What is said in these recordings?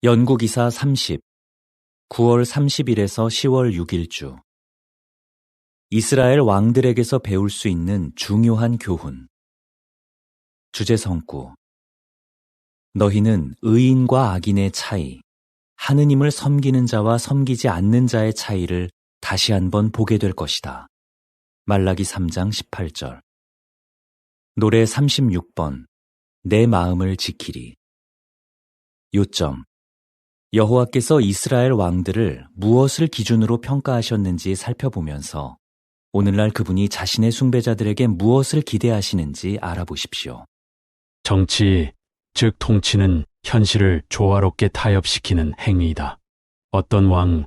연구기사 30, 9월 30일에서 10월 6일주. 이스라엘 왕들에게서 배울 수 있는 중요한 교훈. 주제 성구. 너희는 의인과 악인의 차이, 하느님을 섬기는 자와 섬기지 않는 자의 차이를 다시 한번 보게 될 것이다. 말라기 3장 18절. 노래 36번. 내 마음을 지키리. 요점. 여호와께서 이스라엘 왕들을 무엇을 기준으로 평가하셨는지 살펴보면서 오늘날 그분이 자신의 숭배자들에게 무엇을 기대하시는지 알아보십시오. 정치, 즉 통치는 현실을 조화롭게 타협시키는 행위이다. 어떤 왕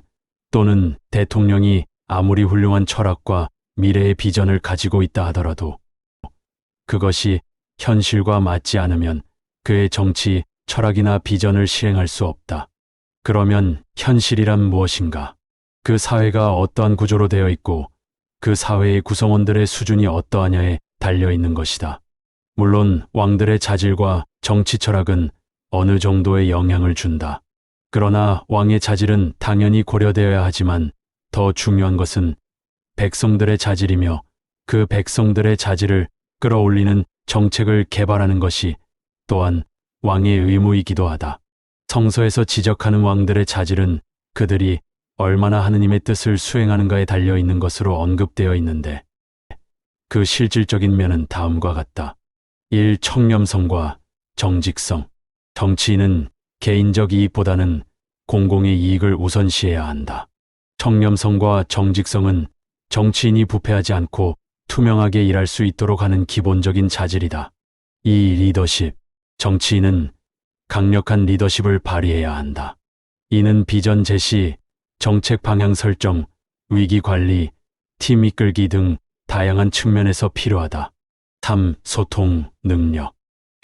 또는 대통령이 아무리 훌륭한 철학과 미래의 비전을 가지고 있다 하더라도 그것이 현실과 맞지 않으면 그의 정치, 철학이나 비전을 실행할 수 없다. 그러면 현실이란 무엇인가? 그 사회가 어떠한 구조로 되어 있고 그 사회의 구성원들의 수준이 어떠하냐에 달려 있는 것이다. 물론 왕들의 자질과 정치 철학은 어느 정도의 영향을 준다. 그러나 왕의 자질은 당연히 고려되어야 하지만 더 중요한 것은 백성들의 자질이며 그 백성들의 자질을 끌어올리는 정책을 개발하는 것이 또한 왕의 의무이기도 하다. 성서에서 지적하는 왕들의 자질은 그들이 얼마나 하느님의 뜻을 수행하는가에 달려 있는 것으로 언급되어 있는데 그 실질적인 면은 다음과 같다. 1. 청렴성과 정직성. 정치인은 개인적 이익보다는 공공의 이익을 우선시해야 한다. 청렴성과 정직성은 정치인이 부패하지 않고 투명하게 일할 수 있도록 하는 기본적인 자질이다. 2. 리더십. 정치인은 강력한 리더십을 발휘해야 한다. 이는 비전 제시, 정책 방향 설정, 위기 관리, 팀 이끌기 등 다양한 측면에서 필요하다. 3. 소통 능력.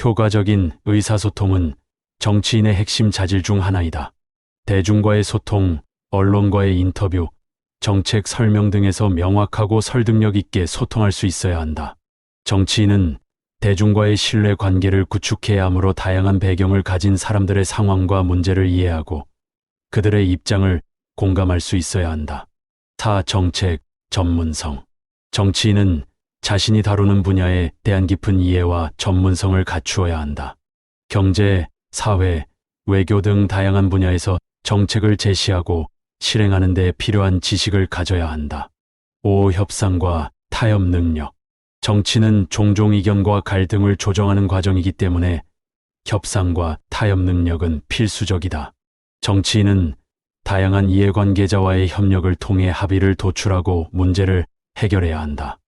효과적인 의사소통은 정치인의 핵심 자질 중 하나이다. 대중과의 소통, 언론과의 인터뷰, 정책 설명 등에서 명확하고 설득력 있게 소통할 수 있어야 한다. 정치인은 대중과의 신뢰 관계를 구축해야 하므로 다양한 배경을 가진 사람들의 상황과 문제를 이해하고 그들의 입장을 공감할 수 있어야 한다. 4. 정책 전문성. 정치인은 자신이 다루는 분야에 대한 깊은 이해와 전문성을 갖추어야 한다. 경제, 사회, 외교 등 다양한 분야에서 정책을 제시하고 실행하는 데 필요한 지식을 가져야 한다. 5. 협상과 타협 능력. 정치는 종종 이견과 갈등을 조정하는 과정이기 때문에 협상과 타협 능력은 필수적이다. 정치인은 다양한 이해관계자와의 협력을 통해 합의를 도출하고 문제를 해결해야 한다.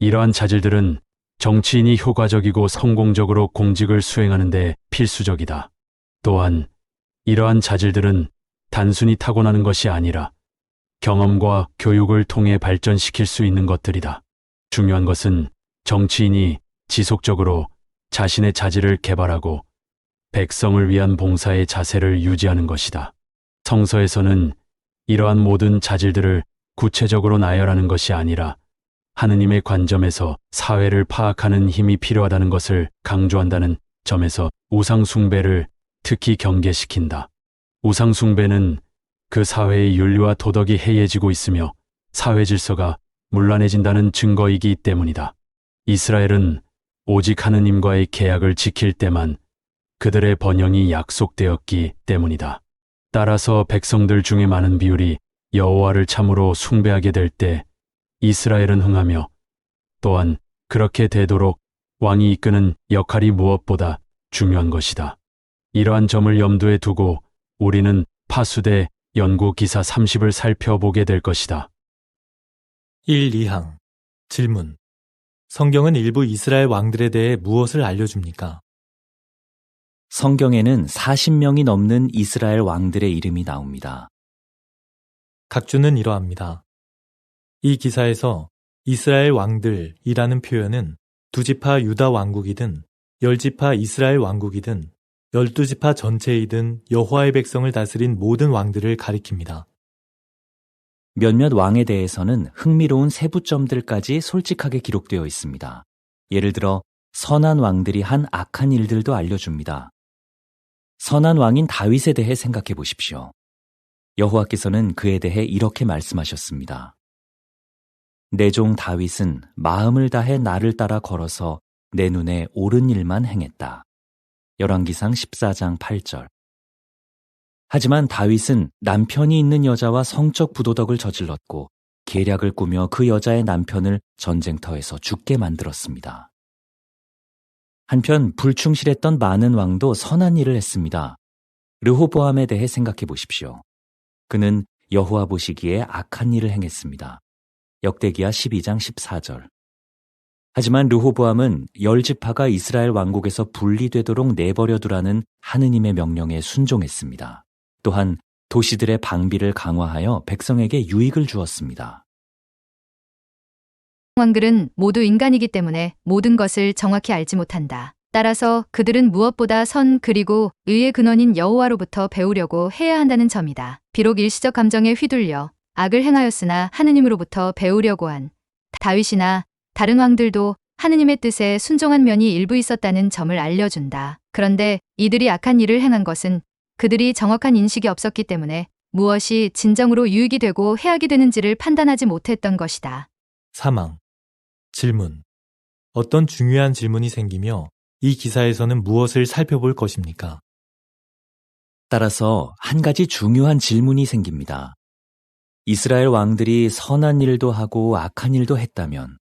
이러한 자질들은 정치인이 효과적이고 성공적으로 공직을 수행하는 데 필수적이다. 또한 이러한 자질들은 단순히 타고나는 것이 아니라 경험과 교육을 통해 발전시킬 수 있는 것들이다. 중요한 것은 정치인이 지속적으로 자신의 자질을 개발하고 백성을 위한 봉사의 자세를 유지하는 것이다. 성서에서는 이러한 모든 자질들을 구체적으로 나열하는 것이 아니라 하느님의 관점에서 사회를 파악하는 힘이 필요하다는 것을 강조한다는 점에서 우상 숭배를 특히 경계시킨다. 우상 숭배는 그 사회의 윤리와 도덕이 해이해지고 있으며 사회 질서가 문란해진다는 증거이기 때문이다. 이스라엘은 오직 하느님과의 계약을 지킬 때만 그들의 번영이 약속되었기 때문이다. 따라서 백성들 중에 많은 비율이 여호와를 참으로 숭배하게 될 때 이스라엘은 흥하며 또한 그렇게 되도록 왕이 이끄는 역할이 무엇보다 중요한 것이다. 이러한 점을 염두에 두고 우리는 파수대 연구기사 30을 살펴보게 될 것이다. 1. 2항. 질문. 성경은 일부 이스라엘 왕들에 대해 무엇을 알려줍니까? 성경에는 40명이 넘는 이스라엘 왕들의 이름이 나옵니다. 각주는 이러합니다. 이 기사에서 이스라엘 왕들이라는 표현은 2지파 유다 왕국이든 10지파 이스라엘 왕국이든 12지파 전체이든 여호와의 백성을 다스린 모든 왕들을 가리킵니다. 몇몇 왕에 대해서는 흥미로운 세부점들까지 솔직하게 기록되어 있습니다. 예를 들어 선한 왕들이 한 악한 일들도 알려줍니다. 선한 왕인 다윗에 대해 생각해 보십시오. 여호와께서는 그에 대해 이렇게 말씀하셨습니다. 내 종 다윗은 마음을 다해 나를 따라 걸어서 내 눈에 옳은 일만 행했다. 열왕기상 14장 8절. 하지만 다윗은 남편이 있는 여자와 성적 부도덕을 저질렀고 계략을 꾸며 그 여자의 남편을 전쟁터에서 죽게 만들었습니다. 한편 불충실했던 많은 왕도 선한 일을 했습니다. 르호보암에 대해 생각해 보십시오. 그는 여호와 보시기에 악한 일을 행했습니다. 역대기야 12장 14절. 하지만 르호보암은 10지파가 이스라엘 왕국에서 분리되도록 내버려두라는 하느님의 명령에 순종했습니다. 또한 도시들의 방비를 강화하여 백성에게 유익을 주었습니다. 왕들은 모두 인간이기 때문에 모든 것을 정확히 알지 못한다. 따라서 그들은 무엇보다 선 그리고 의의 근원인 여호와로부터 배우려고 해야 한다는 점이다. 비록 일시적 감정에 휘둘려 악을 행하였으나 하느님으로부터 배우려고 한 다윗이나 다른 왕들도 하느님의 뜻에 순종한 면이 일부 있었다는 점을 알려준다. 그런데 이들이 악한 일을 행한 것은 그들이 정확한 인식이 없었기 때문에 무엇이 진정으로 유익이 되고 해악이 되는지를 판단하지 못했던 것이다. 사망. 질문. 어떤 중요한 질문이 생기며 이 기사에서는 무엇을 살펴볼 것입니까? 따라서 한 가지 중요한 질문이 생깁니다. 이스라엘 왕들이 선한 일도 하고 악한 일도 했다면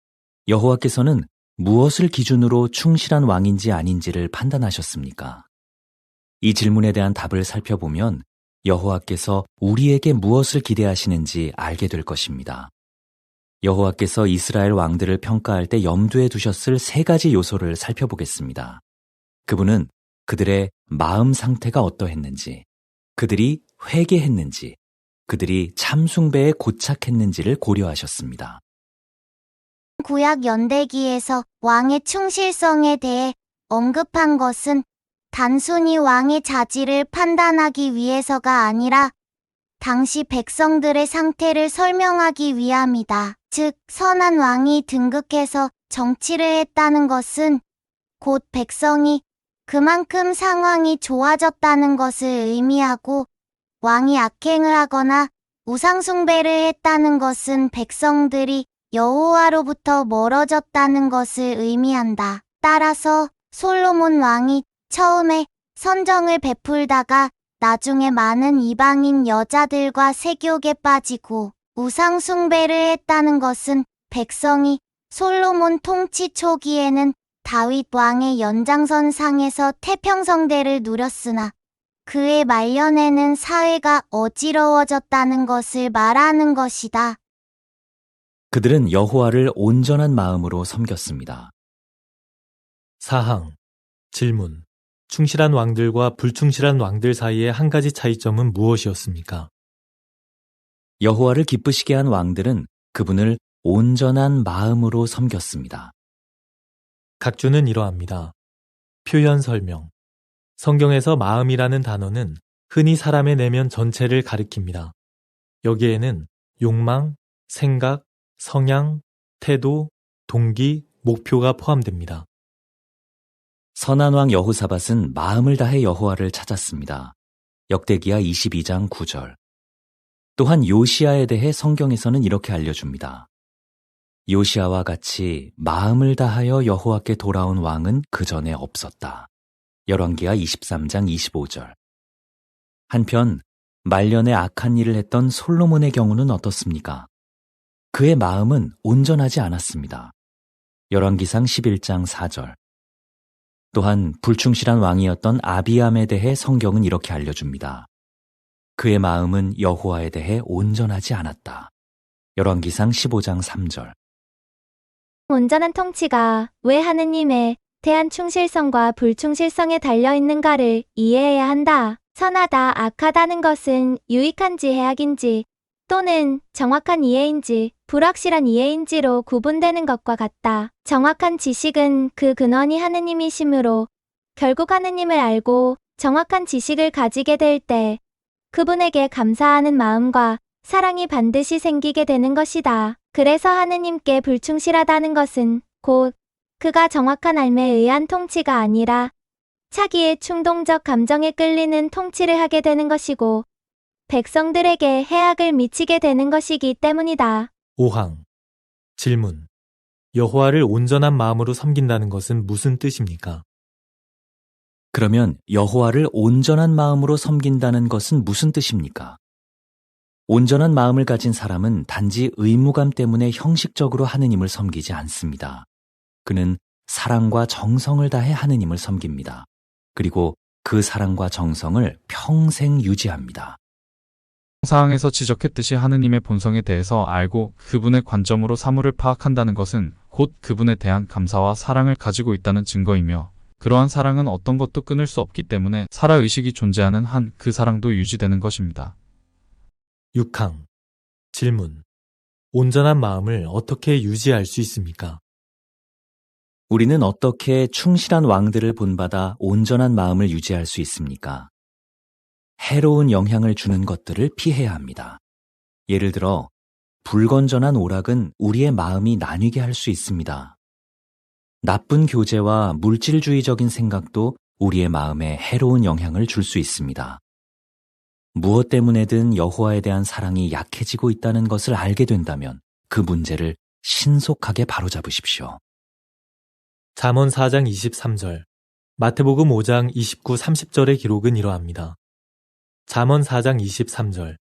여호와께서는 무엇을 기준으로 충실한 왕인지 아닌지를 판단하셨습니까? 이 질문에 대한 답을 살펴보면 여호와께서 우리에게 무엇을 기대하시는지 알게 될 것입니다. 여호와께서 이스라엘 왕들을 평가할 때 염두에 두셨을 세 가지 요소를 살펴보겠습니다. 그분은 그들의 마음 상태가 어떠했는지, 그들이 회개했는지, 그들이 참 숭배에 고착했는지를 고려하셨습니다. 구약 연대기에서 왕의 충실성에 대해 언급한 것은 단순히 왕의 자질을 판단하기 위해서가 아니라 당시 백성들의 상태를 설명하기 위함이다. 즉, 선한 왕이 등극해서 정치를 했다는 것은 곧 백성이 그만큼 상황이 좋아졌다는 것을 의미하고 왕이 악행을 하거나 우상숭배를 했다는 것은 백성들이 여호와로부터 멀어졌다는 것을 의미한다. 따라서 솔로몬 왕이 처음에 선정을 베풀다가 나중에 많은 이방인 여자들과 세욕에 빠지고 우상 숭배를 했다는 것은 백성이 솔로몬 통치 초기에는 다윗 왕의 연장선상에서 태평성대를 누렸으나 그의 말년에는 사회가 어지러워졌다는 것을 말하는 것이다. 그들은 여호와를 온전한 마음으로 섬겼습니다. 사항. 질문. 충실한 왕들과 불충실한 왕들 사이의 한 가지 차이점은 무엇이었습니까? 여호와를 기쁘시게 한 왕들은 그분을 온전한 마음으로 섬겼습니다. 각주는 이러합니다. 표현 설명. 성경에서 마음이라는 단어는 흔히 사람의 내면 전체를 가리킵니다. 여기에는 욕망, 생각, 성향, 태도, 동기, 목표가 포함됩니다. 선한 왕 여호사밧은 마음을 다해 여호와를 찾았습니다. 역대기야 22장 9절. 또한 요시야에 대해 성경에서는 이렇게 알려줍니다. 요시야와 같이 마음을 다하여 여호와께 돌아온 왕은 그전에 없었다. 열왕기야 23장 25절. 한편 말년에 악한 일을 했던 솔로몬의 경우는 어떻습니까? 그의 마음은 온전하지 않았습니다. 열왕기상 11장 4절. 또한 불충실한 왕이었던 아비암에 대해 성경은 이렇게 알려줍니다. 그의 마음은 여호와에 대해 온전하지 않았다. 열왕기상 15장 3절. 온전한 통치가 왜 하느님에 대한 충실성과 불충실성에 달려있는가를 이해해야 한다. 선하다, 악하다는 것은 유익한지 해악인지 또는 정확한 이해인지 불확실한 이해인지로 구분되는 것과 같다. 정확한 지식은 그 근원이 하느님이시므로 결국 하느님을 알고 정확한 지식을 가지게 될 때 그분에게 감사하는 마음과 사랑이 반드시 생기게 되는 것이다. 그래서 하느님께 불충실하다는 것은 곧 그가 정확한 알매에 의한 통치가 아니라 차기의 충동적 감정에 끌리는 통치를 하게 되는 것이고 백성들에게 해악을 미치게 되는 것이기 때문이다. 5항 질문. 여호와를 온전한 마음으로 섬긴다는 것은 무슨 뜻입니까? 그러면 여호와를 온전한 마음으로 섬긴다는 것은 무슨 뜻입니까? 온전한 마음을 가진 사람은 단지 의무감 때문에 형식적으로 하느님을 섬기지 않습니다. 그는 사랑과 정성을 다해 하느님을 섬깁니다. 그리고 그 사랑과 정성을 평생 유지합니다. 사항에서 지적했듯이 하느님의 본성에 대해서 알고 그분의 관점으로 사물을 파악한다는 것은 곧 그분에 대한 감사와 사랑을 가지고 있다는 증거이며 그러한 사랑은 어떤 것도 끊을 수 없기 때문에 살아의식이 존재하는 한 그 사랑도 유지되는 것입니다. 6항 질문. 온전한 마음을 어떻게 유지할 수 있습니까? 우리는 어떻게 충실한 왕들을 본받아 온전한 마음을 유지할 수 있습니까? 해로운 영향을 주는 것들을 피해야 합니다. 예를 들어 불건전한 오락은 우리의 마음이 나뉘게 할 수 있습니다. 나쁜 교제와 물질주의적인 생각도 우리의 마음에 해로운 영향을 줄 수 있습니다. 무엇 때문에든 여호와에 대한 사랑이 약해지고 있다는 것을 알게 된다면 그 문제를 신속하게 바로잡으십시오. 잠언 4장 23절, 마태복음 5장 29, 30절의 기록은 이러합니다. 잠언 4장 23절.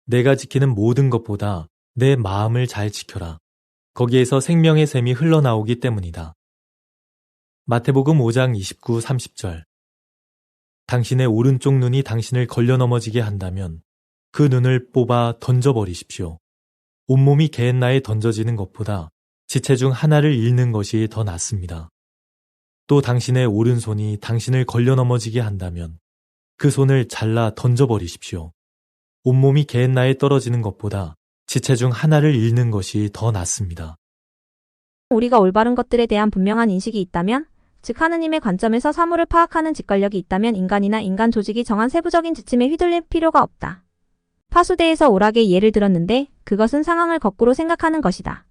내가 지키는 모든 것보다 내 마음을 잘 지켜라. 거기에서 생명의 샘이 흘러나오기 때문이다. 마태복음 5장 29, 30절. 당신의 오른쪽 눈이 당신을 걸려 넘어지게 한다면 그 눈을 뽑아 던져버리십시오. 온몸이 개엔나에 던져지는 것보다 지체 중 하나를 잃는 것이 더 낫습니다. 또 당신의 오른손이 당신을 걸려 넘어지게 한다면 그 손을 잘라 던져버리십시오. 온몸이 개엔나에 떨어지는 것보다 지체 중 하나를 잃는 것이 더 낫습니다. 우리가 올바른 것들에 대한 분명한 인식이 있다면, 즉 하느님의 관점에서 사물을 파악하는 직관력이 있다면 인간이나 인간 조직이 정한 세부적인 지침에 휘둘릴 필요가 없다. 파수대에서 오락의 예를 들었는데 그것은 상황을 거꾸로 생각하는 것이다.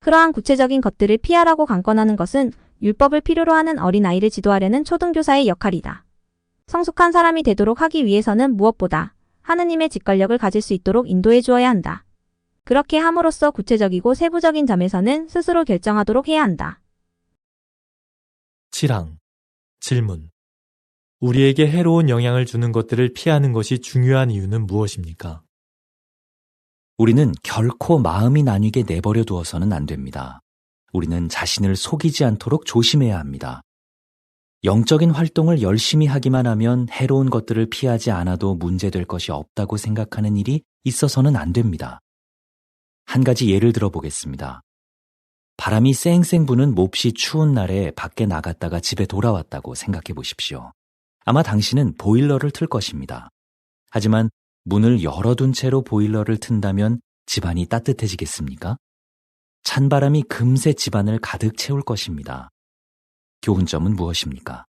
그러한 구체적인 것들을 피하라고 강권하는 것은 율법을 필요로 하는 어린아이를 지도하려는 초등교사의 역할이다. 성숙한 사람이 되도록 하기 위해서는 무엇보다 하느님의 직관력을 가질 수 있도록 인도해 주어야 한다. 그렇게 함으로써 구체적이고 세부적인 점에서는 스스로 결정하도록 해야 한다. 7항 질문. 우리에게 해로운 영향을 주는 것들을 피하는 것이 중요한 이유는 무엇입니까? 우리는 결코 마음이 나뉘게 내버려 두어서는 안 됩니다. 우리는 자신을 속이지 않도록 조심해야 합니다. 영적인 활동을 열심히 하기만 하면 해로운 것들을 피하지 않아도 문제될 것이 없다고 생각하는 일이 있어서는 안 됩니다. 한 가지 예를 들어보겠습니다. 바람이 쌩쌩 부는 몹시 추운 날에 밖에 나갔다가 집에 돌아왔다고 생각해 보십시오. 아마 당신은 보일러를 틀 것입니다. 하지만 문을 열어둔 채로 보일러를 튼다면 집안이 따뜻해지겠습니까? 찬바람이 금세 집안을 가득 채울 것입니다. 교훈점은 무엇입니까?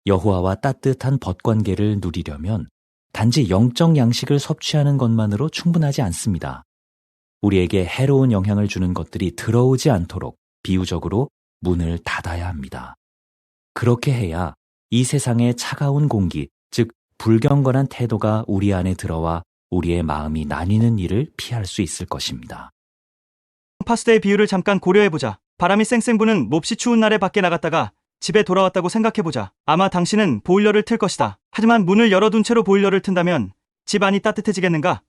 여호와와 따뜻한 벗관계를 누리려면 단지 영적 양식을 섭취하는 것만으로 충분하지 않습니다. 우리에게 해로운 영향을 주는 것들이 들어오지 않도록 비유적으로 문을 닫아야 합니다. 그렇게 해야 이 세상의 차가운 공기, 즉 불경건한 태도가 우리 안에 들어와 우리의 마음이 나뉘는 일을 피할 수 있을 것입니다. 파수대의 비유를 잠깐 고려해보자. 바람이 쌩쌩 부는 몹시 추운 날에 밖에 나갔다가 집에 돌아왔다고 생각해보자. 아마 당신은 보일러를 틀 것이다. 하지만 문을 열어둔 채로 보일러를 튼다면 집 안이 따뜻해지겠는가?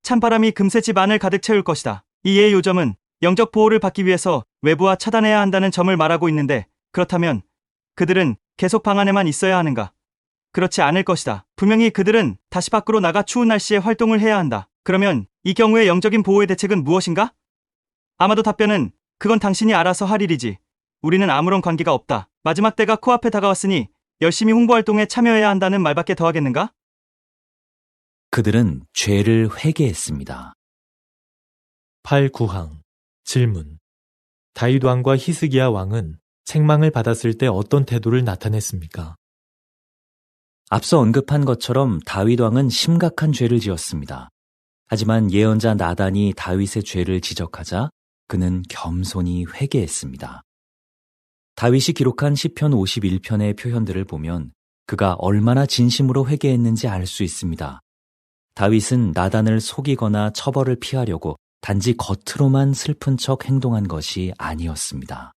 찬바람이 금세 집 안을 가득 채울 것이다. 이 예의 요점은 영적 보호를 받기 위해서 외부와 차단해야 한다는 점을 말하고 있는데, 그렇다면 그들은 계속 방 안에만 있어야 하는가? 그렇지 않을 것이다. 분명히 그들은 다시 밖으로 나가 추운 날씨에 활동을 해야 한다. 그러면 이 경우의 영적인 보호의 대책은 무엇인가? 아마도 답변은 그건 당신이 알아서 할 일이지. 우리는 아무런 관계가 없다. 마지막 때가 코앞에 다가왔으니 열심히 홍보활동에 참여해야 한다는 말밖에 더 하겠는가? 그들은 죄를 회개했습니다. 8, 9항 질문. 다윗 왕과 히스기야 왕은 책망을 받았을 때 어떤 태도를 나타냈습니까? 앞서 언급한 것처럼 다윗 왕은 심각한 죄를 지었습니다. 하지만 예언자 나단이 다윗의 죄를 지적하자 그는 겸손히 회개했습니다. 다윗이 기록한 시편 51편의 표현들을 보면 그가 얼마나 진심으로 회개했는지 알 수 있습니다. 다윗은 나단을 속이거나 처벌을 피하려고 단지 겉으로만 슬픈 척 행동한 것이 아니었습니다.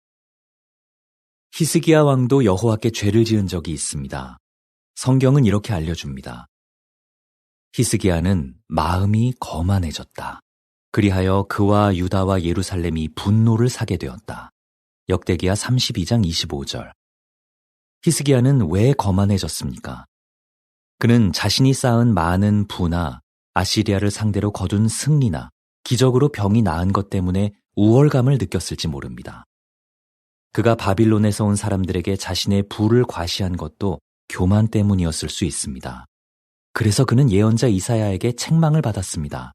히스기야 왕도 여호와께 죄를 지은 적이 있습니다. 성경은 이렇게 알려줍니다. 히스기야는 마음이 거만해졌다. 그리하여 그와 유다와 예루살렘이 분노를 사게 되었다. 역대기야 32장 25절. 히스기야는 왜 거만해졌습니까? 그는 자신이 쌓은 많은 부나 아시리아를 상대로 거둔 승리나 기적으로 병이 나은 것 때문에 우월감을 느꼈을지 모릅니다. 그가 바빌론에서 온 사람들에게 자신의 부를 과시한 것도 교만 때문이었을 수 있습니다. 그래서 그는 예언자 이사야에게 책망을 받았습니다.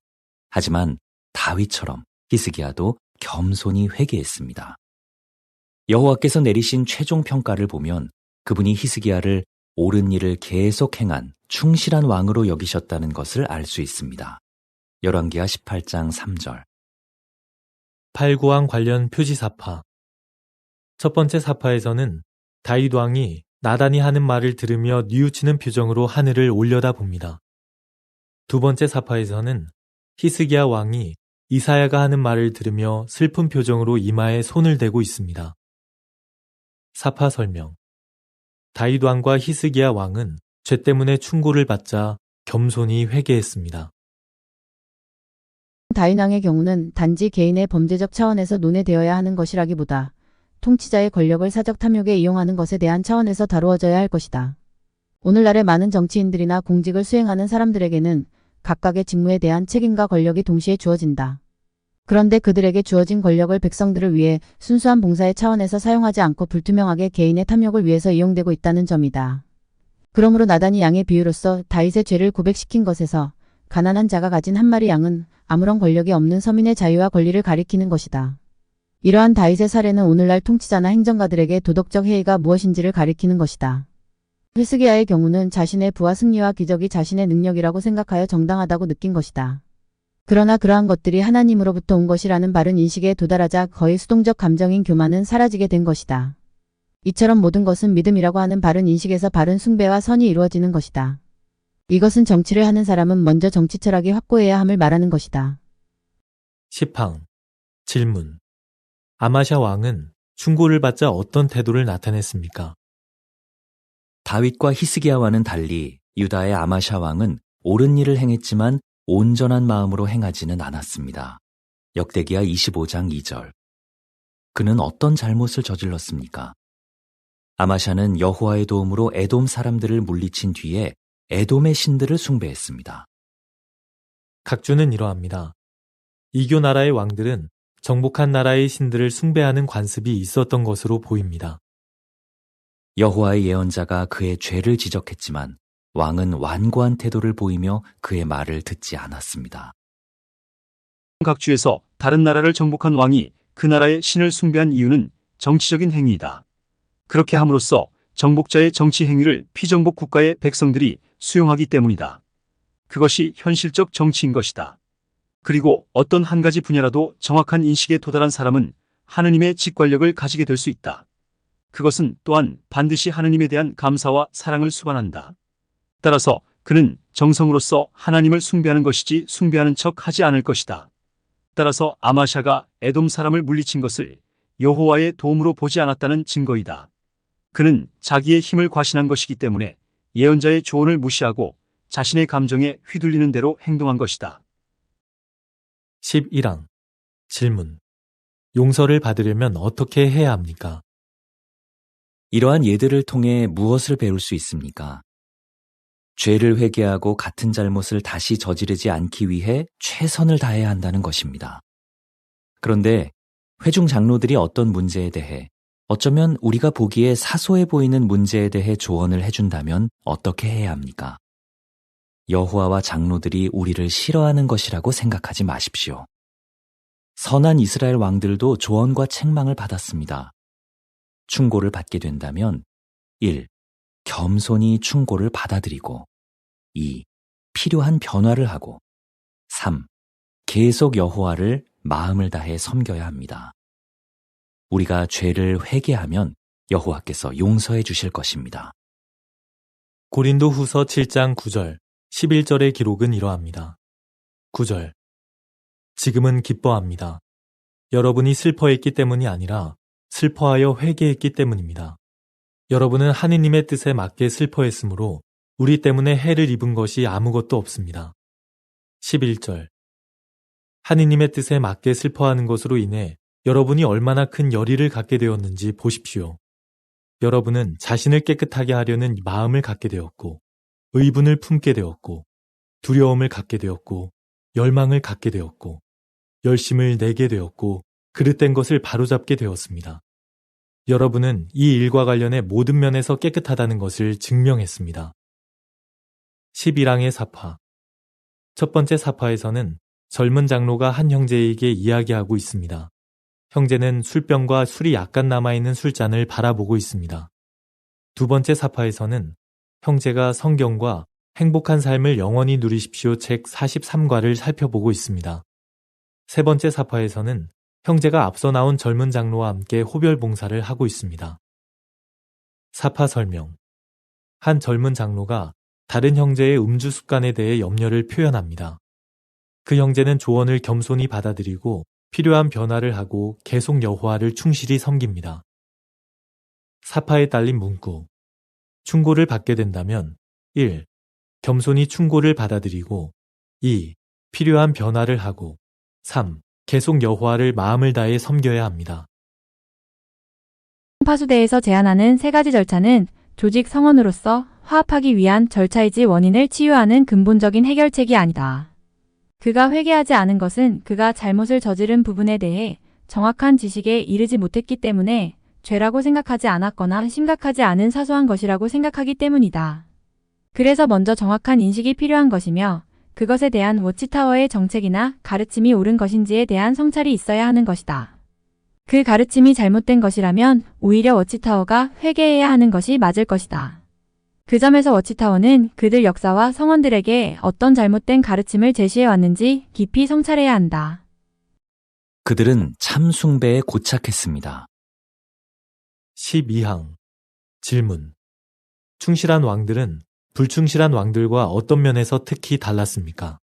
하지만 다윗처럼 히스기야도 겸손히 회개했습니다. 여호와께서 내리신 최종 평가를 보면 그분이 히스기야를 옳은 일을 계속 행한 충실한 왕으로 여기셨다는 것을 알 수 있습니다. 열왕기하 18장 3절. 8구왕 관련 표지사파. 첫 번째 사파에서는 다윗 왕이 나단이 하는 말을 들으며 뉘우치는 표정으로 하늘을 올려다봅니다. 두 번째 사파에서는 히스기야 왕이 이사야가 하는 말을 들으며 슬픈 표정으로 이마에 손을 대고 있습니다. 사파 설명. 다윗 왕과 히스기야 왕은 죄 때문에 충고를 받자 겸손히 회개했습니다. 다윗 왕의 경우는 단지 개인의 범죄적 차원에서 논의되어야 하는 것이라기보다 통치자의 권력을 사적 탐욕에 이용하는 것에 대한 차원에서 다루어져야 할 것이다. 오늘날의 많은 정치인들이나 공직을 수행하는 사람들에게는 각각의 직무에 대한 책임과 권력이 동시에 주어진다. 그런데 그들에게 주어진 권력을 백성들을 위해 순수한 봉사의 차원에서 사용하지 않고 불투명하게 개인의 탐욕을 위해서 이용되고 있다는 점이다. 그러므로 나단이 양의 비유로서 다윗의 죄를 고백시킨 것에서 가난한 자가 가진 한 마리 양은 아무런 권력이 없는 서민의 자유와 권리를 가리키는 것이다. 이러한 다윗의 사례는 오늘날 통치자나 행정가들에게 도덕적 해이가 무엇인지를 가리키는 것이다. 히스기야의 경우는 자신의 부와 승리와 기적이 자신의 능력이라고 생각하여 정당하다고 느낀 것이다. 그러나 그러한 것들이 하나님으로부터 온 것이라는 바른 인식에 도달하자 거의 수동적 감정인 교만은 사라지게 된 것이다. 이처럼 모든 것은 믿음이라고 하는 바른 인식에서 바른 숭배와 선이 이루어지는 것이다. 이것은 정치를 하는 사람은 먼저 정치 철학이 확고해야 함을 말하는 것이다. 시팡. 질문. 아마샤 왕은 충고를 받자 어떤 태도를 나타냈습니까? 다윗과 히스기야와는 달리 유다의 아마샤 왕은 옳은 일을 행했지만 온전한 마음으로 행하지는 않았습니다. 역대기야 25장 2절. 그는 어떤 잘못을 저질렀습니까? 아마샤는 여호와의 도움으로 에돔 사람들을 물리친 뒤에 에돔의 신들을 숭배했습니다. 각주는 이러합니다. 이교 나라의 왕들은 정복한 나라의 신들을 숭배하는 관습이 있었던 것으로 보입니다. 여호와의 예언자가 그의 죄를 지적했지만 왕은 완고한 태도를 보이며 그의 말을 듣지 않았습니다. 각주에서 다른 나라를 정복한 왕이 그 나라의 신을 숭배한 이유는 정치적인 행위이다. 그렇게 함으로써 정복자의 정치 행위를 피정복 국가의 백성들이 수용하기 때문이다. 그것이 현실적 정치인 것이다. 그리고 어떤 한 가지 분야라도 정확한 인식에 도달한 사람은 하느님의 직관력을 가지게 될 수 있다. 그것은 또한 반드시 하느님에 대한 감사와 사랑을 수반한다. 따라서 그는 정성으로서 하나님을 숭배하는 것이지 숭배하는 척 하지 않을 것이다. 따라서 아마샤가 에돔 사람을 물리친 것을 여호와의 도움으로 보지 않았다는 증거이다. 그는 자기의 힘을 과신한 것이기 때문에 예언자의 조언을 무시하고 자신의 감정에 휘둘리는 대로 행동한 것이다. 11항. 질문. 용서를 받으려면 어떻게 해야 합니까? 이러한 예들을 통해 무엇을 배울 수 있습니까? 죄를 회개하고 같은 잘못을 다시 저지르지 않기 위해 최선을 다해야 한다는 것입니다. 그런데 회중 장로들이 어떤 문제에 대해 어쩌면 우리가 보기에 사소해 보이는 문제에 대해 조언을 해준다면 어떻게 해야 합니까? 여호와와 장로들이 우리를 싫어하는 것이라고 생각하지 마십시오. 선한 이스라엘 왕들도 조언과 책망을 받았습니다. 충고를 받게 된다면 1. 겸손히 충고를 받아들이고 2. 필요한 변화를 하고 3. 계속 여호와를 마음을 다해 섬겨야 합니다. 우리가 죄를 회개하면 여호와께서 용서해 주실 것입니다. 고린도 후서 7장 9절, 11절의 기록은 이러합니다. 9절. 지금은 기뻐합니다. 여러분이 슬퍼했기 때문이 아니라 슬퍼하여 회개했기 때문입니다. 여러분은 하느님의 뜻에 맞게 슬퍼했으므로 우리 때문에 해를 입은 것이 아무것도 없습니다. 11절. 하느님의 뜻에 맞게 슬퍼하는 것으로 인해 여러분이 얼마나 큰 열의를 갖게 되었는지 보십시오. 여러분은 자신을 깨끗하게 하려는 마음을 갖게 되었고, 의분을 품게 되었고, 두려움을 갖게 되었고, 열망을 갖게 되었고, 열심을 내게 되었고, 그릇된 것을 바로잡게 되었습니다. 여러분은 이 일과 관련해 모든 면에서 깨끗하다는 것을 증명했습니다. 11항의 사파. 첫 번째 사파에서는 젊은 장로가 한 형제에게 이야기하고 있습니다. 형제는 술병과 술이 약간 남아있는 술잔을 바라보고 있습니다. 두 번째 사파에서는 형제가 성경과 행복한 삶을 영원히 누리십시오 책 43과를 살펴보고 있습니다. 세 번째 사파에서는 형제가 앞서 나온 젊은 장로와 함께 호별 봉사를 하고 있습니다. 사파 설명. 한 젊은 장로가 다른 형제의 음주 습관에 대해 염려를 표현합니다. 그 형제는 조언을 겸손히 받아들이고 필요한 변화를 하고 계속 여호와를 충실히 섬깁니다. 사파에 딸린 문구. 충고를 받게 된다면 1. 겸손히 충고를 받아들이고 2. 필요한 변화를 하고 3. 계속 여호와를 마음을 다해 섬겨야 합니다. 파수대에서 제안하는 세 가지 절차는 조직 성원으로서 화합하기 위한 절차이지 원인을 치유하는 근본적인 해결책이 아니다. 그가 회개하지 않은 것은 그가 잘못을 저지른 부분에 대해 정확한 지식에 이르지 못했기 때문에 죄라고 생각하지 않았거나 심각하지 않은 사소한 것이라고 생각하기 때문이다. 그래서 먼저 정확한 인식이 필요한 것이며 그것에 대한 워치타워의 정책이나 가르침이 옳은 것인지에 대한 성찰이 있어야 하는 것이다. 그 가르침이 잘못된 것이라면 오히려 워치타워가 회개해야 하는 것이 맞을 것이다. 그 점에서 워치타워는 그들 역사와 성원들에게 어떤 잘못된 가르침을 제시해 왔는지 깊이 성찰해야 한다. 그들은 참 숭배에 고착했습니다. 12항. 질문. 충실한 왕들은 불충실한 왕들과 어떤 면에서 특히 달랐습니까?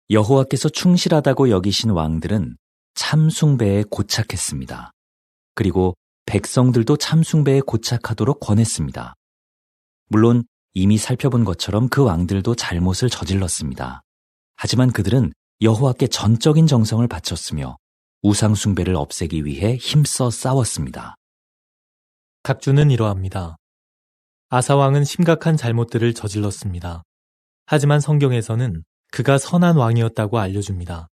여호와께서 충실하다고 여기신 왕들은 참 숭배에 고착했습니다. 그리고 백성들도 참 숭배에 고착하도록 권했습니다. 물론 이미 살펴본 것처럼 그 왕들도 잘못을 저질렀습니다. 하지만 그들은 여호와께 전적인 정성을 바쳤으며 우상 숭배를 없애기 위해 힘써 싸웠습니다. 각주는 이러합니다. 아사왕은 심각한 잘못들을 저질렀습니다. 하지만 성경에서는 그가 선한 왕이었다고 알려줍니다.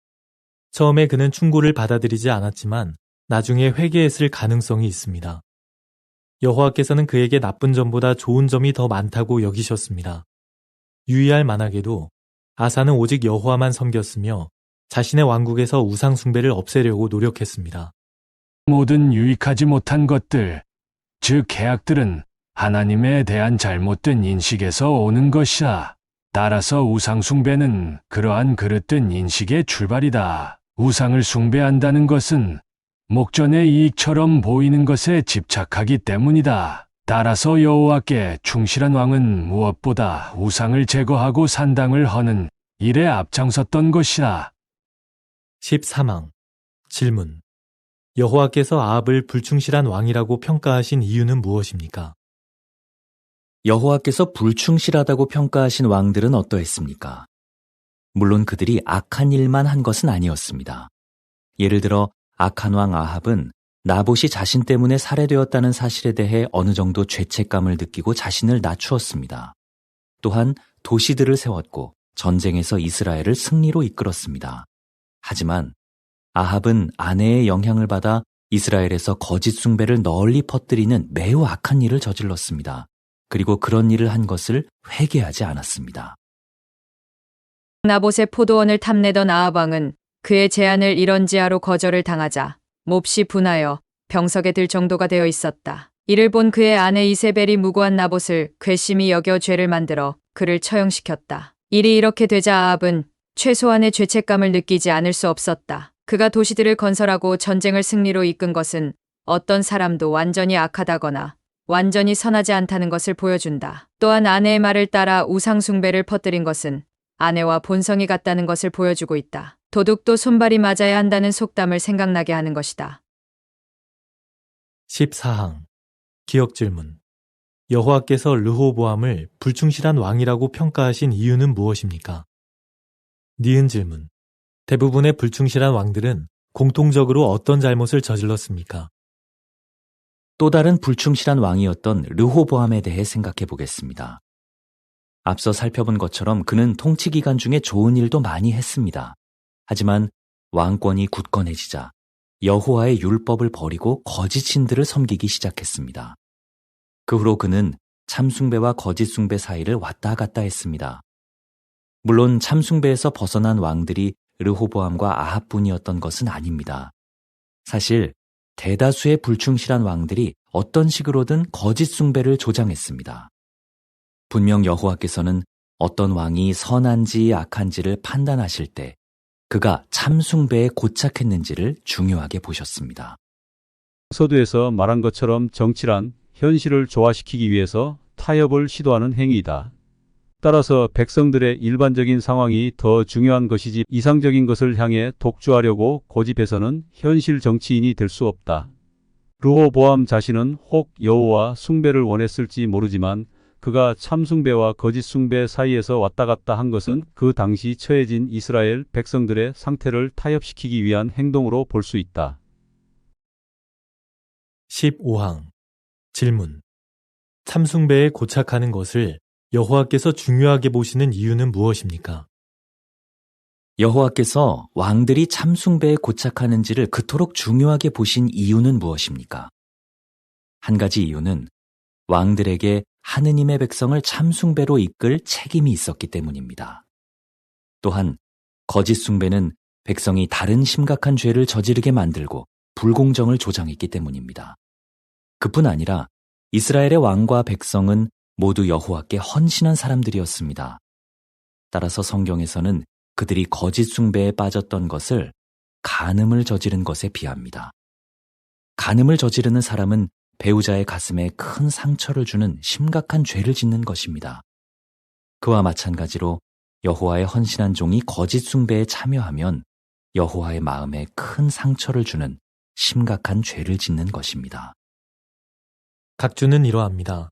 처음에 그는 충고를 받아들이지 않았지만 나중에 회개했을 가능성이 있습니다. 여호와께서는 그에게 나쁜 점보다 좋은 점이 더 많다고 여기셨습니다. 유의할 만하게도 아사는 오직 여호와만 섬겼으며 자신의 왕국에서 우상 숭배를 없애려고 노력했습니다. 모든 유익하지 못한 것들, 즉 계약들은 하나님에 대한 잘못된 인식에서 오는 것이다. 따라서 우상 숭배는 그러한 그릇된 인식의 출발이다. 우상을 숭배한다는 것은 목전의 이익처럼 보이는 것에 집착하기 때문이다. 따라서 여호와께 충실한 왕은 무엇보다 우상을 제거하고 산당을 허는 일에 앞장섰던 것이다. 13항. 질문. 여호와께서 아합을 불충실한 왕이라고 평가하신 이유는 무엇입니까? 여호와께서 불충실하다고 평가하신 왕들은 어떠했습니까? 물론 그들이 악한 일만 한 것은 아니었습니다. 예를 들어 악한 왕 아합은 나봇이 자신 때문에 살해되었다는 사실에 대해 어느 정도 죄책감을 느끼고 자신을 낮추었습니다. 또한 도시들을 세웠고 전쟁에서 이스라엘을 승리로 이끌었습니다. 하지만 아합은 아내의 영향을 받아 이스라엘에서 거짓 숭배를 널리 퍼뜨리는 매우 악한 일을 저질렀습니다. 그리고 그런 일을 한 것을 회개하지 않았습니다. 나봇의 포도원을 탐내던 아합 왕은 그의 제안을 이런지하로 거절을 당하자 몹시 분하여 병석에 들 정도가 되어 있었다. 이를 본 그의 아내 이세벨이 무고한 나봇을 괘씸히 여겨 죄를 만들어 그를 처형시켰다. 일이 이렇게 되자 아합은 최소한의 죄책감을 느끼지 않을 수 없었다. 그가 도시들을 건설하고 전쟁을 승리로 이끈 것은 어떤 사람도 완전히 악하다거나 완전히 선하지 않다는 것을 보여준다. 또한 아내의 말을 따라 우상숭배를 퍼뜨린 것은 아내와 본성이 같다는 것을 보여주고 있다. 도둑도 손발이 맞아야 한다는 속담을 생각나게 하는 것이다. 14항 기억 질문. 여호와께서 르호보암을 불충실한 왕이라고 평가하신 이유는 무엇입니까? 니은 질문. 대부분의 불충실한 왕들은 공통적으로 어떤 잘못을 저질렀습니까? 또 다른 불충실한 왕이었던 르호보암에 대해 생각해 보겠습니다. 앞서 살펴본 것처럼 그는 통치 기간 중에 좋은 일도 많이 했습니다. 하지만 왕권이 굳건해지자 여호와의 율법을 버리고 거짓 신들을 섬기기 시작했습니다. 그 후로 그는 참숭배와 거짓 숭배 사이를 왔다 갔다 했습니다. 물론 참숭배에서 벗어난 왕들이 르호보암과 아합뿐이었던 것은 아닙니다. 사실 대다수의 불충실한 왕들이 어떤 식으로든 거짓 숭배를 조장했습니다. 분명 여호와께서는 어떤 왕이 선한지 악한지를 판단하실 때 그가 참숭배에 고착했는지를 중요하게 보셨습니다. 서두에서 말한 것처럼 정치란 현실을 조화시키기 위해서 타협을 시도하는 행위이다. 따라서 백성들의 일반적인 상황이 더 중요한 것이지 이상적인 것을 향해 독주하려고 고집해서는 현실 정치인이 될 수 없다. 르호보암 자신은 혹 여호와 숭배를 원했을지 모르지만 그가 참숭배와 거짓 숭배 사이에서 왔다 갔다 한 것은 그 당시 처해진 이스라엘 백성들의 상태를 타협시키기 위한 행동으로 볼 수 있다. 15항 질문. 참숭배에 고착하는 것을 여호와께서 중요하게 보시는 이유는 무엇입니까? 여호와께서 왕들이 참숭배에 고착하는지를 그토록 중요하게 보신 이유는 무엇입니까? 한 가지 이유는 왕들에게 하느님의 백성을 참숭배로 이끌 책임이 있었기 때문입니다. 또한 거짓 숭배는 백성이 다른 심각한 죄를 저지르게 만들고 불공정을 조장했기 때문입니다. 그뿐 아니라 이스라엘의 왕과 백성은 모두 여호와께 헌신한 사람들이었습니다. 따라서 성경에서는 그들이 거짓 숭배에 빠졌던 것을 간음을 저지른 것에 비합니다. 간음을 저지르는 사람은 배우자의 가슴에 큰 상처를 주는 심각한 죄를 짓는 것입니다. 그와 마찬가지로 여호와의 헌신한 종이 거짓 숭배에 참여하면 여호와의 마음에 큰 상처를 주는 심각한 죄를 짓는 것입니다. 각주는 이러합니다.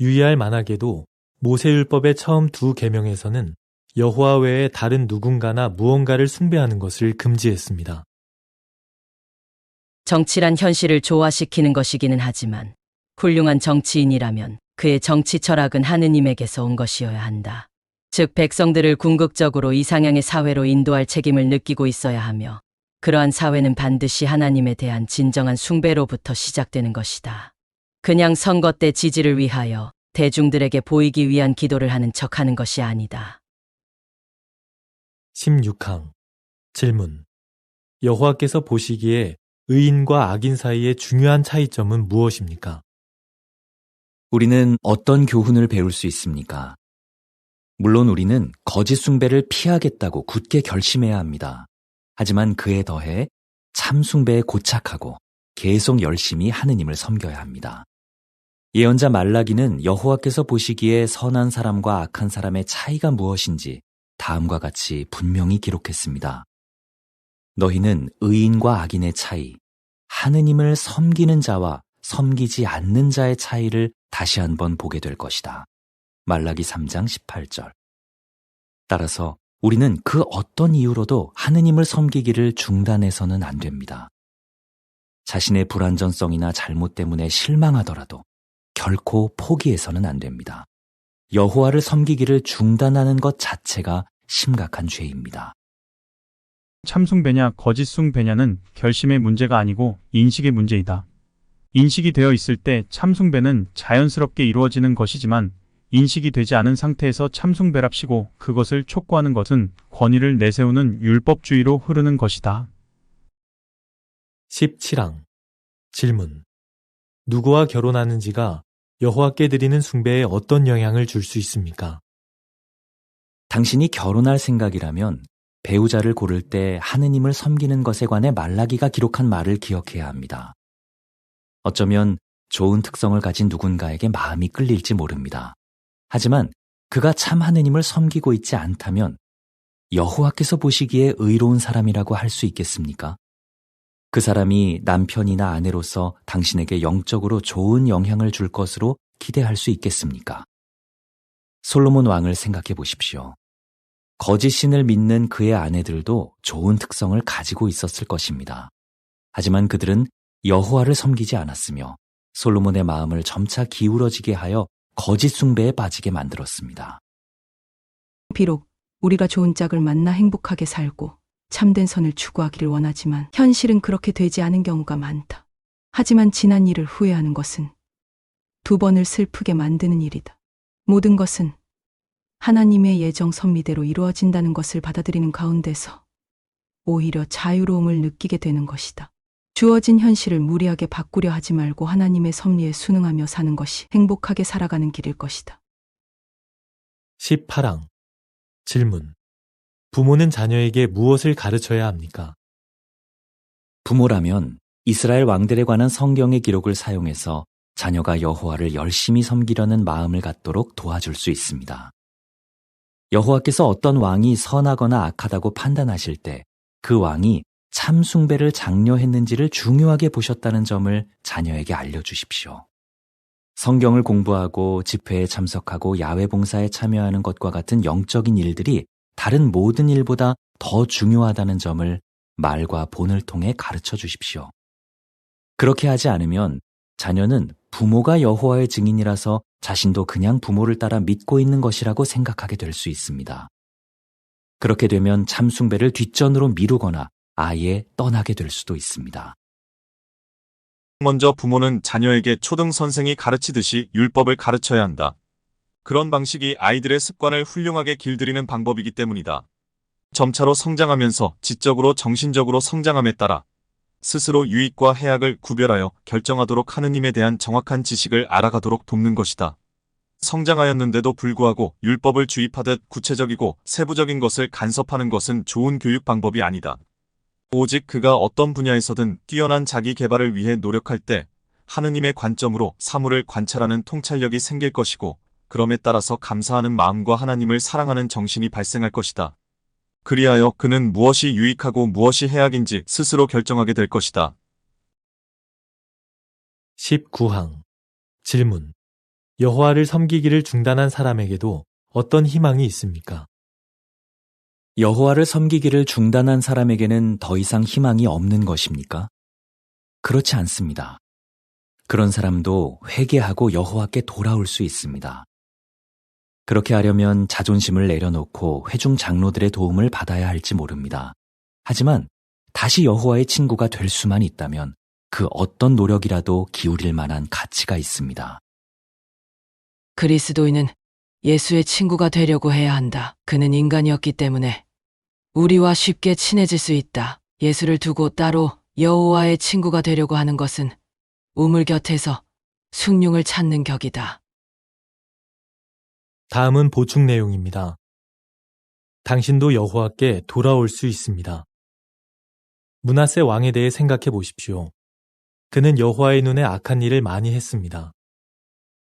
유의할 만하게도 모세율법의 처음 두 계명에서는 여호와 외에 다른 누군가나 무언가를 숭배하는 것을 금지했습니다. 정치란 현실을 조화시키는 것이기는 하지만 훌륭한 정치인이라면 그의 정치 철학은 하느님에게서 온 것이어야 한다. 즉 백성들을 궁극적으로 이상향의 사회로 인도할 책임을 느끼고 있어야 하며 그러한 사회는 반드시 하나님에 대한 진정한 숭배로부터 시작되는 것이다. 그냥 선거 때 지지를 위하여 대중들에게 보이기 위한 기도를 하는 척하는 것이 아니다. 16항 질문. 여호와께서 보시기에 의인과 악인 사이의 중요한 차이점은 무엇입니까? 우리는 어떤 교훈을 배울 수 있습니까? 물론 우리는 거짓 숭배를 피하겠다고 굳게 결심해야 합니다. 하지만 그에 더해 참 숭배에 고착하고 계속 열심히 하느님을 섬겨야 합니다. 예언자 말라기는 여호와께서 보시기에 선한 사람과 악한 사람의 차이가 무엇인지 다음과 같이 분명히 기록했습니다. 너희는 의인과 악인의 차이, 하느님을 섬기는 자와 섬기지 않는 자의 차이를 다시 한번 보게 될 것이다. 말라기 3장 18절. 따라서 우리는 그 어떤 이유로도 하느님을 섬기기를 중단해서는 안 됩니다. 자신의 불완전성이나 잘못 때문에 실망하더라도 결코 포기해서는 안 됩니다. 여호와를 섬기기를 중단하는 것 자체가 심각한 죄입니다. 참숭배냐 거짓 숭배냐는 결심의 문제가 아니고 인식의 문제이다. 인식이 되어 있을 때 참숭배는 자연스럽게 이루어지는 것이지만 인식이 되지 않은 상태에서 참숭배랍시고 그것을 촉구하는 것은 권위를 내세우는 율법주의로 흐르는 것이다. 17항 질문. 누구와 결혼하는지가 여호와께 드리는 숭배에 어떤 영향을 줄 수 있습니까? 당신이 결혼할 생각이라면 배우자를 고를 때 하느님을 섬기는 것에 관해 말라기가 기록한 말을 기억해야 합니다. 어쩌면 좋은 특성을 가진 누군가에게 마음이 끌릴지 모릅니다. 하지만 그가 참 하느님을 섬기고 있지 않다면 여호와께서 보시기에 의로운 사람이라고 할 수 있겠습니까? 그 사람이 남편이나 아내로서 당신에게 영적으로 좋은 영향을 줄 것으로 기대할 수 있겠습니까? 솔로몬 왕을 생각해 보십시오. 거짓 신을 믿는 그의 아내들도 좋은 특성을 가지고 있었을 것입니다. 하지만 그들은 여호와를 섬기지 않았으며 솔로몬의 마음을 점차 기울어지게 하여 거짓 숭배에 빠지게 만들었습니다. 비록 우리가 좋은 짝을 만나 행복하게 살고 참된 선을 추구하기를 원하지만 현실은 그렇게 되지 않은 경우가 많다. 하지만 지난 일을 후회하는 것은 두 번을 슬프게 만드는 일이다. 모든 것은 하나님의 예정 섭리대로 이루어진다는 것을 받아들이는 가운데서 오히려 자유로움을 느끼게 되는 것이다. 주어진 현실을 무리하게 바꾸려 하지 말고 하나님의 섭리에 순응하며 사는 것이 행복하게 살아가는 길일 것이다. 18항 질문. 부모는 자녀에게 무엇을 가르쳐야 합니까? 부모라면 이스라엘 왕들에 관한 성경의 기록을 사용해서 자녀가 여호와를 열심히 섬기려는 마음을 갖도록 도와줄 수 있습니다. 여호와께서 어떤 왕이 선하거나 악하다고 판단하실 때 그 왕이 참 숭배를 장려했는지를 중요하게 보셨다는 점을 자녀에게 알려주십시오. 성경을 공부하고 집회에 참석하고 야외 봉사에 참여하는 것과 같은 영적인 일들이 다른 모든 일보다 더 중요하다는 점을 말과 본을 통해 가르쳐 주십시오. 그렇게 하지 않으면 자녀는 부모가 여호와의 증인이라서 자신도 그냥 부모를 따라 믿고 있는 것이라고 생각하게 될 수 있습니다. 그렇게 되면 참 숭배를 뒷전으로 미루거나 아예 떠나게 될 수도 있습니다. 먼저 부모는 자녀에게 초등 선생이 가르치듯이 율법을 가르쳐야 한다. 그런 방식이 아이들의 습관을 훌륭하게 길들이는 방법이기 때문이다. 점차로 성장하면서 지적으로 정신적으로 성장함에 따라 스스로 유익과 해악을 구별하여 결정하도록 하느님에 대한 정확한 지식을 알아가도록 돕는 것이다. 성장하였는데도 불구하고 율법을 주입하듯 구체적이고 세부적인 것을 간섭하는 것은 좋은 교육 방법이 아니다. 오직 그가 어떤 분야에서든 뛰어난 자기 개발을 위해 노력할 때 하느님의 관점으로 사물을 관찰하는 통찰력이 생길 것이고 그럼에 따라서 감사하는 마음과 하나님을 사랑하는 정신이 발생할 것이다. 그리하여 그는 무엇이 유익하고 무엇이 해악인지 스스로 결정하게 될 것이다. 19항 질문. 여호와를 섬기기를 중단한 사람에게도 어떤 희망이 있습니까? 여호와를 섬기기를 중단한 사람에게는 더 이상 희망이 없는 것입니까? 그렇지 않습니다. 그런 사람도 회개하고 여호와께 돌아올 수 있습니다. 그렇게 하려면 자존심을 내려놓고 회중 장로들의 도움을 받아야 할지 모릅니다. 하지만 다시 여호와의 친구가 될 수만 있다면 그 어떤 노력이라도 기울일 만한 가치가 있습니다. 그리스도인은 예수의 친구가 되려고 해야 한다. 그는 인간이었기 때문에 우리와 쉽게 친해질 수 있다. 예수를 두고 따로 여호와의 친구가 되려고 하는 것은 우물 곁에서 숭늉을 찾는 격이다. 다음은 보충 내용입니다. 당신도 여호와께 돌아올 수 있습니다. 므낫세 왕에 대해 생각해 보십시오. 그는 여호와의 눈에 악한 일을 많이 했습니다.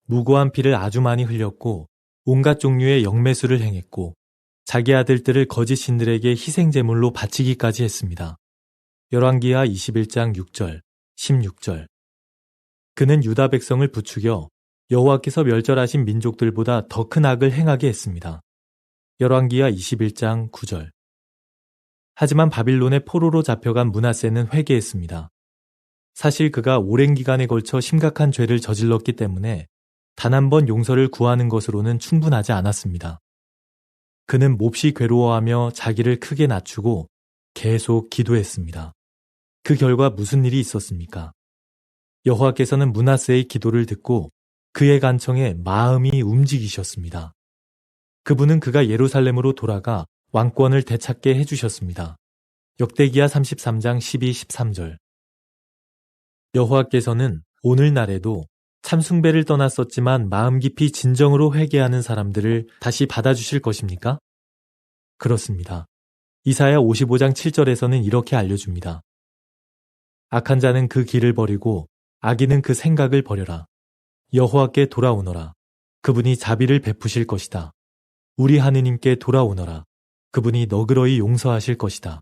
무고한 피를 아주 많이 흘렸고 온갖 종류의 영매수를 행했고 자기 아들들을 거짓 신들에게 희생제물로 바치기까지 했습니다. 열왕기하 21장 6절, 16절. 그는 유다 백성을 부추겨 여호와께서 멸절하신 민족들보다 더 큰 악을 행하게 했습니다. 열왕기하 21장 9절. 하지만 바빌론의 포로로 잡혀간 므낫세는 회개했습니다. 사실 그가 오랜 기간에 걸쳐 심각한 죄를 저질렀기 때문에 단 한 번 용서를 구하는 것으로는 충분하지 않았습니다. 그는 몹시 괴로워하며 자기를 크게 낮추고 계속 기도했습니다. 그 결과 무슨 일이 있었습니까? 여호와께서는 므낫세의 기도를 듣고 그의 간청에 마음이 움직이셨습니다. 그분은 그가 예루살렘으로 돌아가 왕권을 되찾게 해주셨습니다. 역대기하 33장 12, 13절. 여호와께서는 오늘날에도 참숭배를 떠났었지만 마음 깊이 진정으로 회개하는 사람들을 다시 받아주실 것입니까? 그렇습니다. 이사야 55장 7절에서는 이렇게 알려줍니다. 악한 자는 그 길을 버리고 악인은 그 생각을 버려라. 여호와께 돌아오너라. 그분이 자비를 베푸실 것이다. 우리 하느님께 돌아오너라. 그분이 너그러이 용서하실 것이다.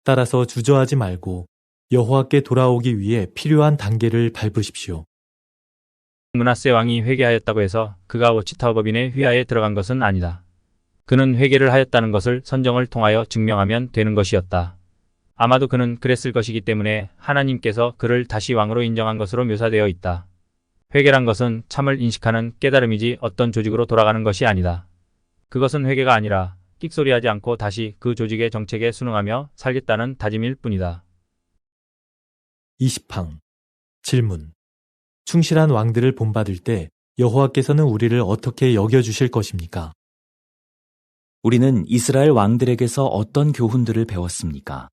따라서 주저하지 말고 여호와께 돌아오기 위해 필요한 단계를 밟으십시오. 므낫세 왕이 회개하였다고 해서 그가 워치타워 법인의 휘하에 들어간 것은 아니다. 그는 회개를 하였다는 것을 선정을 통하여 증명하면 되는 것이었다. 아마도 그는 그랬을 것이기 때문에 하나님께서 그를 다시 왕으로 인정한 것으로 묘사되어 있다. 회개란 것은 참을 인식하는 깨달음이지 어떤 조직으로 돌아가는 것이 아니다. 그것은 회개가 아니라 끽소리하지 않고 다시 그 조직의 정책에 순응하며 살겠다는 다짐일 뿐이다. 20항 질문. 충실한 왕들을 본받을 때 여호와께서는 우리를 어떻게 여겨주실 것입니까? 우리는 이스라엘 왕들에게서 어떤 교훈들을 배웠습니까?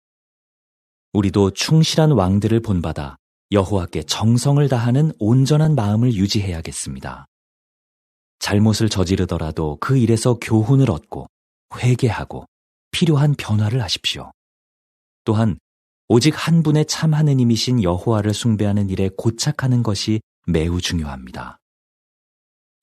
우리도 충실한 왕들을 본받아 여호와께 정성을 다하는 온전한 마음을 유지해야겠습니다. 잘못을 저지르더라도 그 일에서 교훈을 얻고 회개하고 필요한 변화를 하십시오. 또한 오직 한 분의 참 하느님이신 여호와를 숭배하는 일에 고착하는 것이 매우 중요합니다.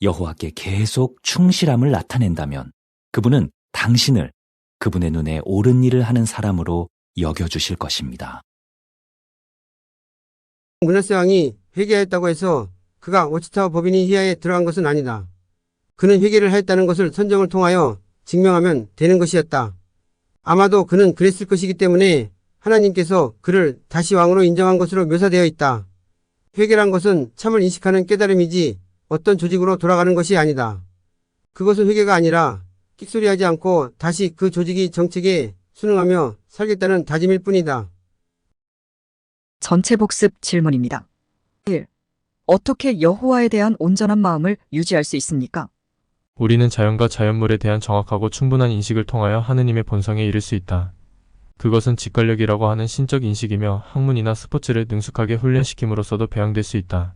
여호와께 계속 충실함을 나타낸다면 그분은 당신을 그분의 눈에 옳은 일을 하는 사람으로 여겨주실 것입니다. 므낫세 왕이 회개하였다고 해서 그가 워치타워 법인이 휘하에 들어간 것은 아니다. 그는 회개를 하였다는 것을 선정을 통하여 증명하면 되는 것이었다. 아마도 그는 그랬을 것이기 때문에 하나님께서 그를 다시 왕으로 인정한 것으로 묘사되어 있다. 회개란 것은 참을 인식하는 깨달음이지 어떤 조직으로 돌아가는 것이 아니다. 그것은 회개가 아니라 끽소리하지 않고 다시 그 조직이 정책에 순응하며 살겠다는 다짐일 뿐이다. 전체 복습 질문입니다. 1. 어떻게 여호와에 대한 온전한 마음을 유지할 수 있습니까? 우리는 자연과 자연물에 대한 정확하고 충분한 인식을 통하여 하느님의 본성에 이를 수 있다. 그것은 직관력이라고 하는 신적 인식이며 학문이나 스포츠를 능숙하게 훈련시킴으로써도 배양될 수 있다.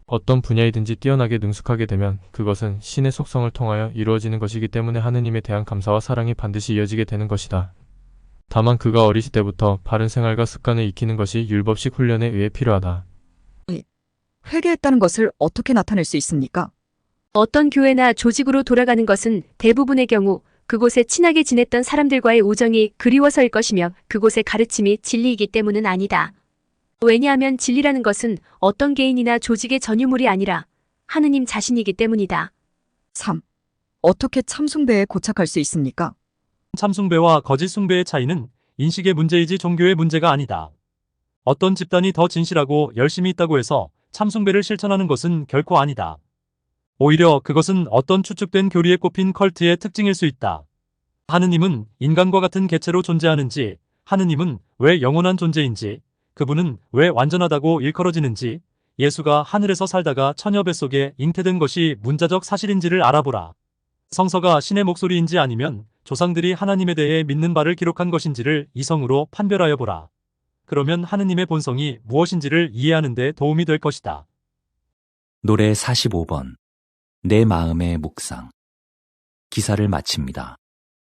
어떤 분야이든지 뛰어나게 능숙하게 되면 그것은 신의 속성을 통하여 이루어지는 것이기 때문에 하느님에 대한 감사와 사랑이 반드시 이어지게 되는 것이다. 다만 그가 어리실 때부터 바른 생활과 습관을 익히는 것이 율법식 훈련에 의해 필요하다. 회개했다는 것을 어떻게 나타낼 수 있습니까? 어떤 교회나 조직으로 돌아가는 것은 대부분의 경우 그곳에 친하게 지냈던 사람들과의 우정이 그리워서일 것이며 그곳의 가르침이 진리이기 때문은 아니다. 왜냐하면 진리라는 것은 어떤 개인이나 조직의 전유물이 아니라 하느님 자신이기 때문이다. 3. 어떻게 참숭배에 고착할 수 있습니까? 참숭배와 거짓 숭배의 차이는 인식의 문제이지 종교의 문제가 아니다. 어떤 집단이 더 진실하고 열심히 있다고 해서 참숭배를 실천하는 것은 결코 아니다. 오히려 그것은 어떤 추측된 교리에 꼽힌 컬트의 특징일 수 있다. 하느님은 인간과 같은 개체로 존재하는지, 하느님은 왜 영원한 존재인지, 그분은 왜 완전하다고 일컬어지는지, 예수가 하늘에서 살다가 처녀 뱃속에 잉태된 것이 문자적 사실인지를 알아보라. 성서가 신의 목소리인지 아니면 조상들이 하나님에 대해 믿는 바를 기록한 것인지를 이성으로 판별하여 보라. 그러면 하느님의 본성이 무엇인지를 이해하는 데 도움이 될 것이다. 노래 45번 내 마음의 묵상 기사를 마칩니다.